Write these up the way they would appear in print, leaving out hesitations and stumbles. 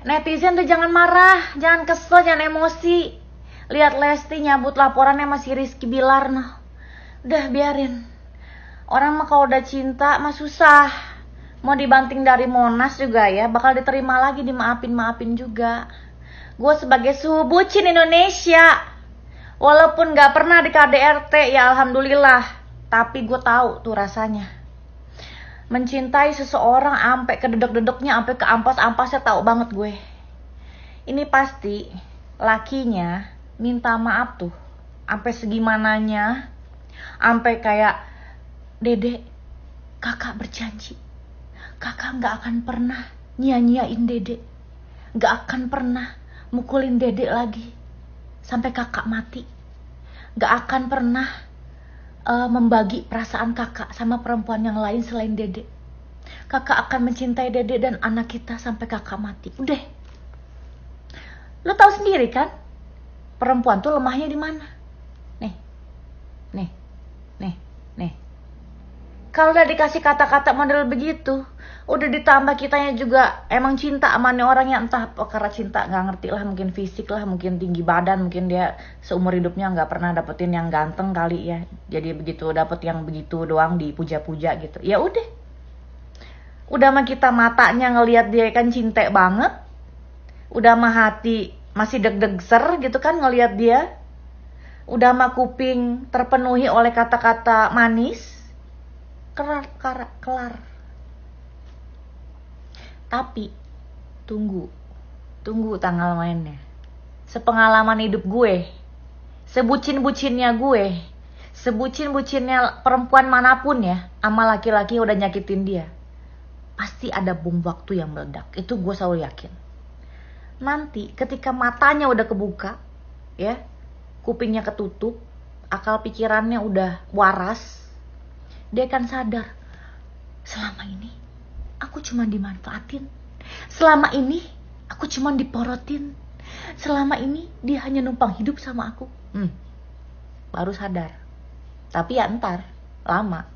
Netizen tuh jangan marah, jangan kesel, jangan emosi. Lihat Lesti nyabut laporannya masih Rizky Bilar, noh. Udah biarin. Orang mah kalau udah cinta mah susah. Mau dibanting dari Monas juga ya, bakal diterima lagi, dimaafin juga. Gue sebagai suhu bucin Indonesia, walaupun gak pernah di KDRT, ya alhamdulillah. Tapi gue tahu tuh rasanya. Mencintai seseorang sampai ke dedek-dedeknya, sampai ke ampas-ampasnya, tahu banget gue. Ini pasti lakinya minta maaf tuh, sampai segimananya, sampai kayak, Dede, kakak berjanji, kakak gak akan pernah nyia-nyiain Dede, gak akan pernah mukulin Dede lagi sampai kakak mati, gak akan pernah membagi perasaan kakak sama perempuan yang lain selain Dede. Kakak akan mencintai Dede dan anak kita sampai kakak mati. Udah, lo tahu sendiri kan, perempuan tuh lemahnya di mana? Nih. Kalau udah dikasih kata-kata model begitu, udah ditambah kitanya juga emang cinta sama nih orang yang entah karena cinta, nggak ngerti lah, mungkin fisik lah, mungkin tinggi badan, mungkin dia seumur hidupnya nggak pernah dapetin yang ganteng kali ya, jadi begitu dapet yang begitu doang dipuja-puja gitu. Ya udah mah kita matanya ngelihat dia kan cinta banget, udah mah hati masih deg-deg gitu kan ngelihat dia, udah mah kuping terpenuhi oleh kata-kata manis, kelar. Tapi tunggu tanggal mainnya. Sepengalaman hidup gue, sebucin-bucinnya gue, sebucin-bucinnya perempuan manapun ya, sama laki-laki yang udah nyakitin dia, pasti ada bom waktu yang meledak. Itu gue selalu yakin. Nanti ketika matanya udah kebuka, ya, kupingnya ketutup, akal pikirannya udah waras, dia akan sadar, selama ini aku cuma dimanfaatin, selama ini aku cuma diporotin, selama ini dia hanya numpang hidup sama aku. Baru sadar. Tapi ya entar, lama.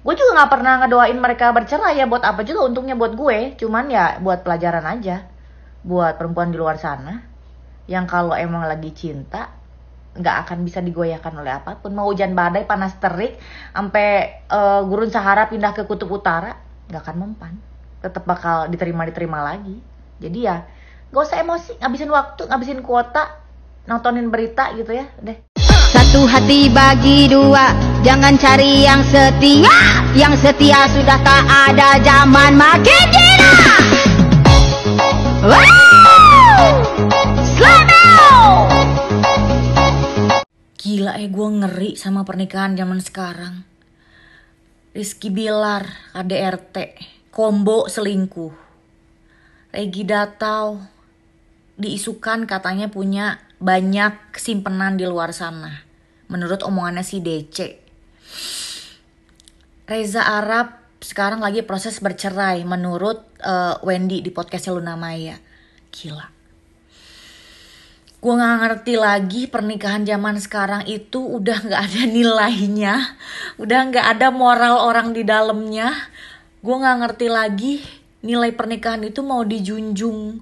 Gue juga gak pernah ngedoain mereka bercerai ya, buat apa juga, untungnya buat gue. Cuman ya buat pelajaran aja, buat perempuan di luar sana yang kalau emang lagi cinta nggak akan bisa digoyahkan oleh apapun. Mau hujan badai, panas terik, sampai gurun Sahara pindah ke kutub utara, nggak akan mempan. Tetap bakal diterima lagi. Jadi ya gak usah emosi, ngabisin waktu, ngabisin kuota nontonin berita gitu ya. Deh. Satu hati bagi dua, jangan cari yang setia. Yang setia sudah tak ada, zaman makin gila. Gila gue ngeri sama pernikahan zaman sekarang. Rizky Bilar, KDRT, combo selingkuh. Regi Datau diisukan katanya punya banyak simpenan di luar sana, menurut omongannya si DC. Reza Arab sekarang lagi proses bercerai menurut Wendy di podcastnya Luna Maya. Gila. Gue gak ngerti lagi pernikahan zaman sekarang itu udah gak ada nilainya, udah gak ada moral orang di dalamnya. Gue gak ngerti lagi nilai pernikahan itu mau dijunjung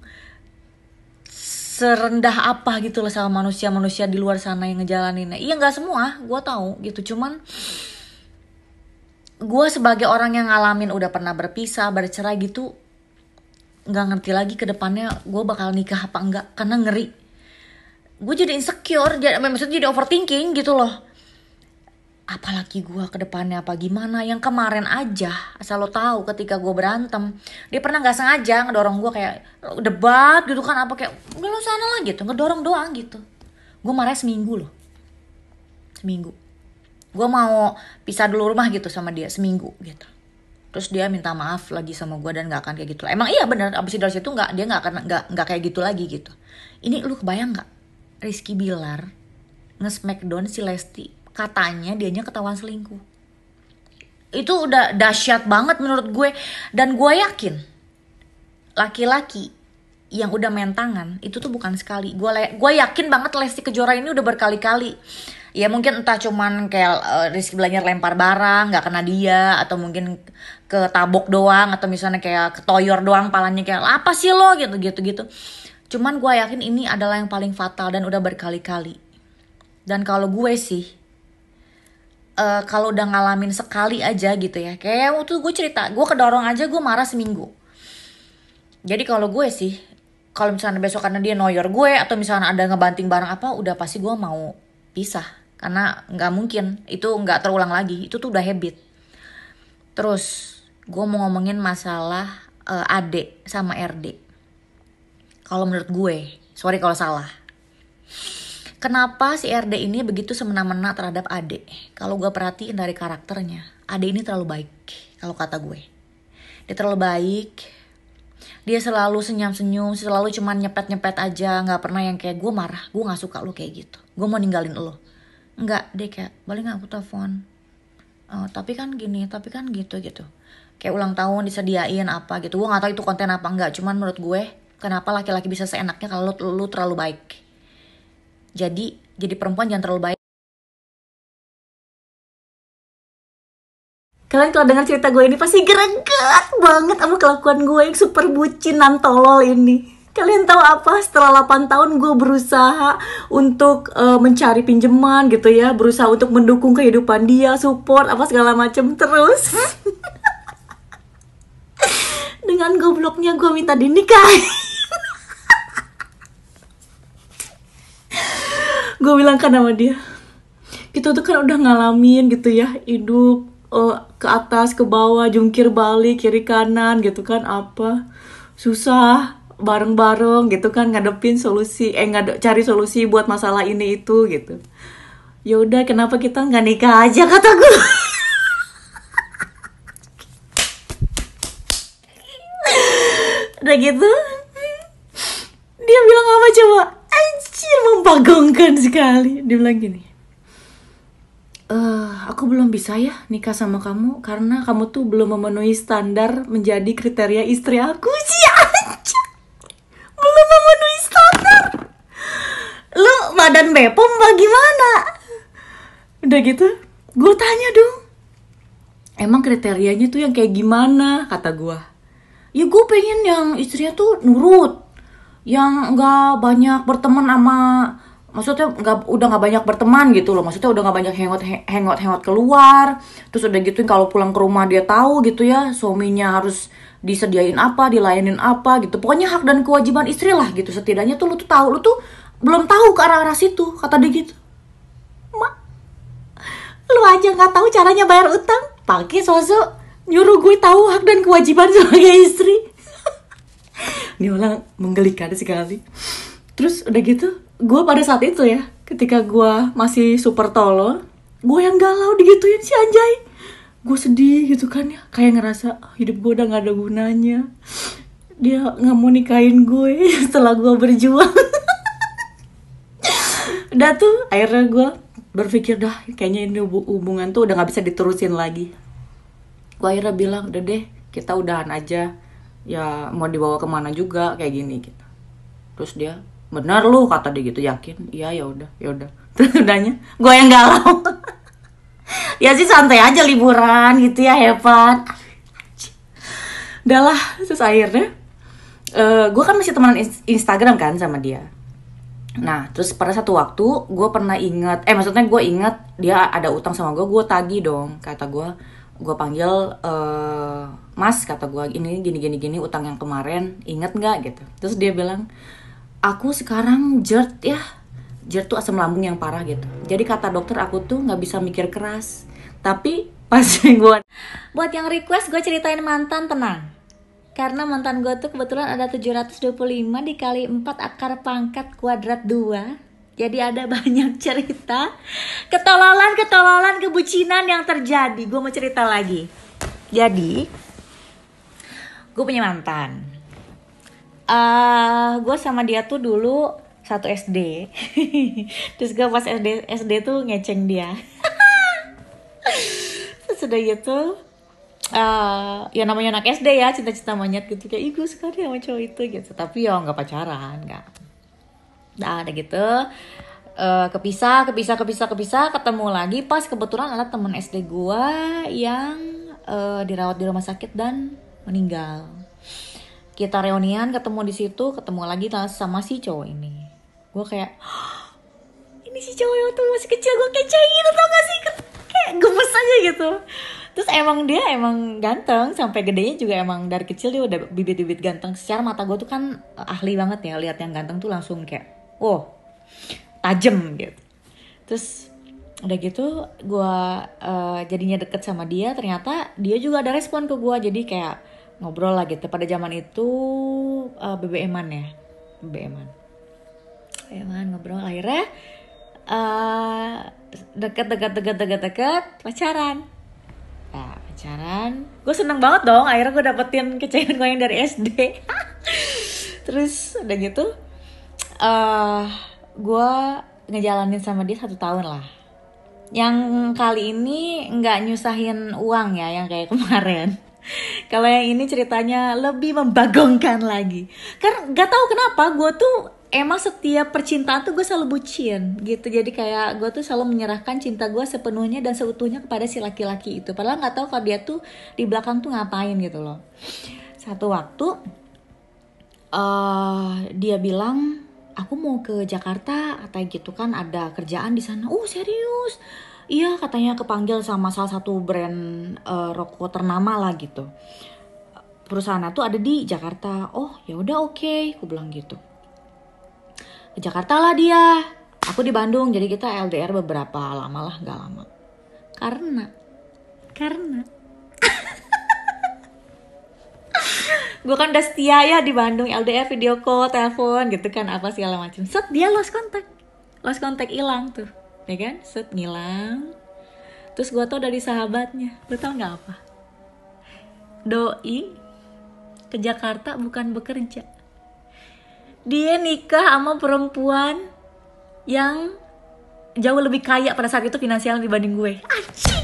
serendah apa gitu loh sama manusia-manusia di luar sana yang ngejalaninnya. Iya gak semua, gue tahu gitu. Cuman gue sebagai orang yang ngalamin udah pernah berpisah, bercerai gitu, gak ngerti lagi ke depannya gue bakal nikah apa enggak, karena ngeri. Gue jadi insecure, maksudnya jadi overthinking gitu loh. Apalagi gue ke depannya apa gimana. Yang kemarin aja, asal lo tahu, ketika gue berantem, dia pernah gak sengaja ngedorong gue kayak debat gitu kan, apa kayak udah lo sana lah gitu, ngedorong doang gitu. Gue marah seminggu. Gue mau pisah dulu rumah gitu sama dia seminggu gitu. Terus dia minta maaf lagi sama gue dan gak akan kayak gitu. Emang iya bener, abis dari situ dia gak kayak gitu lagi gitu. Ini lu kebayang gak? Rizky Bilar nge-smackdown si Lesti, katanya dianya ketahuan selingkuh. Itu udah dahsyat banget menurut gue. Dan gue yakin laki-laki yang udah main tangan itu tuh bukan sekali. Gue yakin banget Lesti Kejora ini udah berkali-kali Ya mungkin entah cuman kayak Rizky Bilangnya lempar barang nggak kena dia, atau mungkin ketabok doang, atau misalnya kayak ketoyor doang palanya, kayak apa sih lo gitu. Cuman gue yakin ini adalah yang paling fatal dan udah berkali-kali. Dan kalau gue sih kalau udah ngalamin sekali aja gitu ya, kayak waktu gue cerita, gue kedorong aja gue marah seminggu. Jadi kalau gue sih, kalau misalnya besok karena dia noyor gue, atau misalnya ada ngebanting barang apa, udah pasti gue mau pisah. Karena nggak mungkin, itu nggak terulang lagi, itu tuh udah habit. Terus gue mau ngomongin masalah Ade sama RD. Kalau menurut gue, sorry kalau salah, kenapa si RD ini begitu semena-mena terhadap Ade? Kalau gue perhatiin dari karakternya, Ade ini terlalu baik, kalau kata gue. Dia terlalu baik, dia selalu senyum-senyum, selalu cuman nyepet-nyepet aja, nggak pernah yang kayak gue marah, gue nggak suka lo kayak gitu, gue mau ninggalin lo. Enggak, dia kayak balik nggak aku telepon. Tapi kan gini, tapi kan gitu. Kayak ulang tahun disediain apa gitu. Gue nggak tahu itu konten apa enggak. Cuman menurut gue, kenapa laki-laki bisa seenaknya kalau lu terlalu baik. Jadi perempuan jangan terlalu baik. Kalian kalau dengar cerita gue ini pasti greget banget sama kelakuan gue yang super bucin dan tolol ini. Kalian tahu apa? Setelah 8 tahun gue berusaha untuk mencari pinjaman gitu ya, berusaha untuk mendukung kehidupan dia, support apa segala macam. Terus dengan gobloknya gue minta dinikahi. Gue bilang kan sama dia, kita tuh kan udah ngalamin gitu ya, hidup ke atas ke bawah, jungkir balik kiri kanan gitu kan, apa susah bareng-bareng gitu kan, ngadepin solusi cari solusi buat masalah ini itu gitu. Ya udah, kenapa kita nggak nikah aja, kata gue. Udah gitu dia bilang apa coba, anjir membagongkan sekali. Dia bilang gini, aku belum bisa ya nikah sama kamu karena kamu tuh belum memenuhi standar menjadi kriteria istri aku. Sih anjir, belum memenuhi standar. Lu badan bepom bagaimana? Udah gitu gue tanya dong, emang kriterianya tuh yang kayak gimana? Kata gue, ya gue pengen yang istrinya tuh nurut, yang nggak banyak berteman sama, maksudnya udah nggak banyak berteman gitu loh, maksudnya udah nggak banyak hangout keluar. Terus udah gitu kalau pulang ke rumah dia tahu gitu ya, suaminya harus disediain apa, dilayanin apa gitu. Pokoknya hak dan kewajiban istri lah gitu. Setidaknya tuh lu tuh tahu, lu tuh belum tahu ke arah situ, kata dia gitu. Mak, lu aja nggak tahu caranya bayar utang, pakai sosok nyuruh gue tahu hak dan kewajiban sebagai istri. Ini orang menggelikan sekali. Terus udah gitu, gue pada saat itu ya, ketika gue masih super tolol, gue yang galau digituin si anjay. Gue sedih gitu kan ya, kayak ngerasa hidup gue udah gak ada gunanya. Dia gak mau nikahin gue setelah gue berjuang. Udah tuh, akhirnya gue berpikir dah, kayaknya ini hubungan tuh udah gak bisa diterusin lagi. Gue akhirnya bilang, udah deh, kita udahan aja. Ya mau dibawa kemana juga kayak gini gitu. Terus dia, benar lu, kata dia gitu, yakin? Iya, ya udah. Terus udahnya gue yang galau. Ya sih santai aja liburan gitu ya, hebat. Udah lah, terus akhirnya gue kan masih temenan Instagram kan sama dia. Nah terus pada satu waktu gue pernah ingat, maksudnya gue ingat dia ada utang sama gue tagih dong. Kata gue panggil Mas, kata gue, ini gini utang yang kemarin, inget nggak gitu. Terus dia bilang, aku sekarang GERD ya, GERD tuh asam lambung yang parah gitu. Jadi kata dokter aku tuh nggak bisa mikir keras. Tapi pas buat yang request gue ceritain mantan, tenang, karena mantan gue tuh kebetulan ada 725 dikali 4 akar pangkat kuadrat 2. Jadi ada banyak cerita ketololan kebucinan yang terjadi. Gue mau cerita lagi. Jadi gue punya mantan. Gue sama dia tuh dulu satu SD. Terus gue pas SD tuh ngeceng dia. Terus udah gitu ya namanya anak SD ya, cinta-cinta monyet gitu, kayak ih gue suka deh sama cowok itu gitu. Tapi ya gak pacaran, gak. Nah udah gitu kepisah, ketemu lagi pas kebetulan ada temen SD gue yang dirawat di rumah sakit dan meninggal. Kita reunian, ketemu di situ, ketemu lagi sama si cowok ini. Gue kayak, ini si cowok yang tuh masih kecil gue kecein, tau gak sih? Kayak gemes aja gitu. Terus dia emang ganteng, sampai gedenya juga emang dari kecil dia udah bibit-bibit ganteng. Secara mata gue tuh kan ahli banget ya, lihat yang ganteng tuh langsung kayak, wow, tajem gitu. Terus udah gitu gue jadinya deket sama dia. Ternyata dia juga ada respon ke gue, jadi kayak ngobrol lah gitu. Pada zaman itu BBM-an ya, BBM-an ngobrol. Akhirnya deket pacaran. Nah, pacaran, gue seneng banget dong. Akhirnya gue dapetin kesayangan gue yang dari SD. Terus udah gitu gue ngejalanin sama dia 1 tahun lah. Yang kali ini nggak nyusahin uang ya, yang kayak kemarin. Kalau yang ini ceritanya lebih membagongkan lagi. Karena nggak tahu kenapa gue tuh emang setiap percintaan tuh gue selalu bucin gitu. Jadi kayak gue tuh selalu menyerahkan cinta gue sepenuhnya dan seutuhnya kepada si laki-laki itu. Padahal nggak tahu kalau dia tuh di belakang tuh ngapain gitu loh. Satu waktu dia bilang, aku mau ke Jakarta, katanya gitu kan, ada kerjaan di sana. Oh serius? Iya, katanya kepanggil sama salah satu brand rokok ternama lah gitu. Perusahaan itu ada di Jakarta. Oh ya udah oke, aku bilang gitu. Ke Jakarta lah dia, aku di Bandung, jadi kita LDR beberapa lama lah, gak lama. Karena gue kan udah setia ya di Bandung, LDR video call, telepon gitu kan, apa segala macam. Set dia lost contact hilang tuh, ya kan? Set ngilang. Terus gue tau dari sahabatnya, lu tau nggak apa? Doi ke Jakarta bukan bekerja, dia nikah sama perempuan yang jauh lebih kaya pada saat itu finansial dibanding gue. Anjing.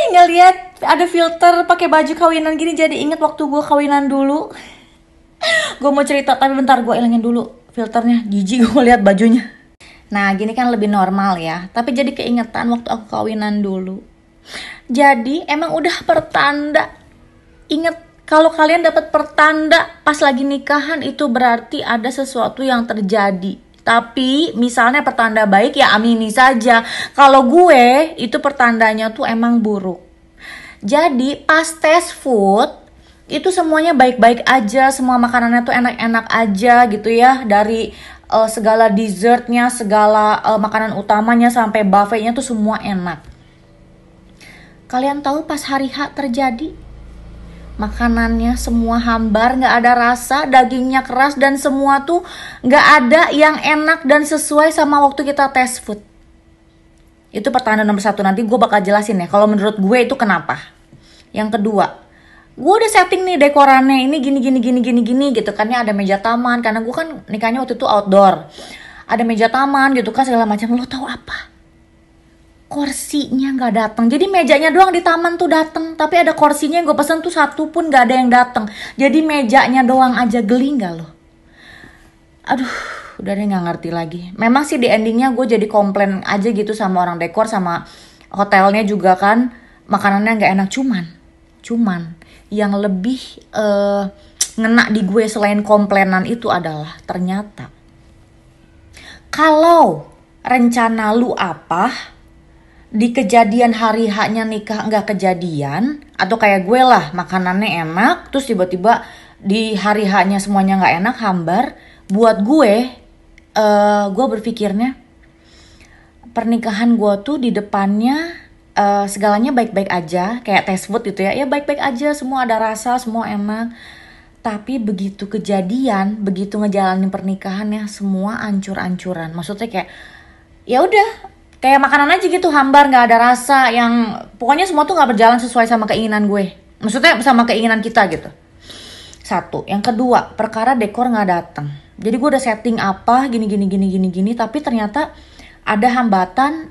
Ngeliat ada filter pakai baju kawinan gini jadi inget waktu gue kawinan dulu. Gue mau cerita tapi bentar gue ilangin dulu filternya, jijik gue lihat bajunya. Nah gini kan lebih normal ya, tapi jadi keingetan waktu aku kawinan dulu. Jadi emang udah pertanda. Ingat, kalau kalian dapat pertanda pas lagi nikahan itu berarti ada sesuatu yang terjadi. Tapi misalnya pertanda baik ya amini saja. Kalau gue itu pertandanya tuh emang buruk. Jadi pas tes food itu semuanya baik-baik aja, semua makanannya tuh enak-enak aja gitu ya. Dari segala dessertnya, segala makanan utamanya sampai buffetnya tuh semua enak. Kalian tahu pas hari H terjadi? Makanannya semua hambar, gak ada rasa, dagingnya keras, dan semua tuh gak ada yang enak dan sesuai sama waktu kita tes food. Itu pertanda nomor 1, nanti gue bakal jelasin ya kalau menurut gue itu kenapa. Yang kedua, gue udah setting nih dekorannya, ini gini gitu kan ya, ada meja taman, karena gue kan nikahnya waktu itu outdoor. Ada meja taman gitu kan segala macam. Lo tahu apa? Kursinya nggak datang. Jadi mejanya doang di taman tuh datang, tapi ada kursinya yang gue pesen tuh 1 pun nggak ada yang datang. Jadi mejanya doang aja, geli nggak lo? Aduh, udah deh nggak ngerti lagi. Memang sih di endingnya gue jadi komplain aja gitu sama orang dekor, sama hotelnya juga kan makanannya nggak enak. Cuman yang lebih ngena di gue selain komplainan itu adalah ternyata kalau rencana lu apa di kejadian hari H-nya nikah nggak kejadian, atau kayak gue lah makanannya enak terus tiba-tiba di hari H-nya semuanya nggak enak, hambar, buat gue berpikirnya pernikahan gue tuh di depannya segalanya baik-baik aja, kayak tes food gitu ya baik-baik aja, semua ada rasa, semua enak. Tapi begitu kejadian, begitu ngejalanin pernikahannya semua ancur-ancuran. Maksudnya kayak ya udah kayak makanan aja gitu, hambar, nggak ada rasa, yang pokoknya semua tuh nggak berjalan sesuai sama keinginan gue. Maksudnya sama keinginan kita gitu. 1, yang kedua, perkara dekor nggak datang. Jadi gue udah setting apa gini, tapi ternyata ada hambatan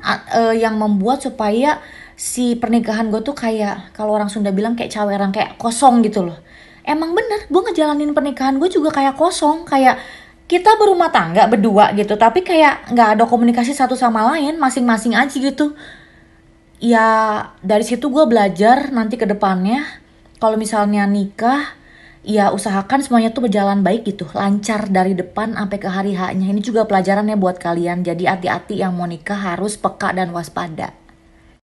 yang membuat supaya si pernikahan gue tuh kayak kalau orang Sunda bilang kayak cawerang, kayak kosong gitu loh. Emang bener, gue ngejalanin pernikahan gue juga kayak kosong, kayak kita berumah tangga berdua gitu, tapi kayak nggak ada komunikasi satu sama lain, masing-masing aja gitu. Ya dari situ gue belajar nanti ke depannya, kalau misalnya nikah, ya usahakan semuanya tuh berjalan baik gitu, lancar dari depan sampai ke hari H-nya. Ini juga pelajarannya buat kalian, jadi hati-hati yang mau nikah harus peka dan waspada.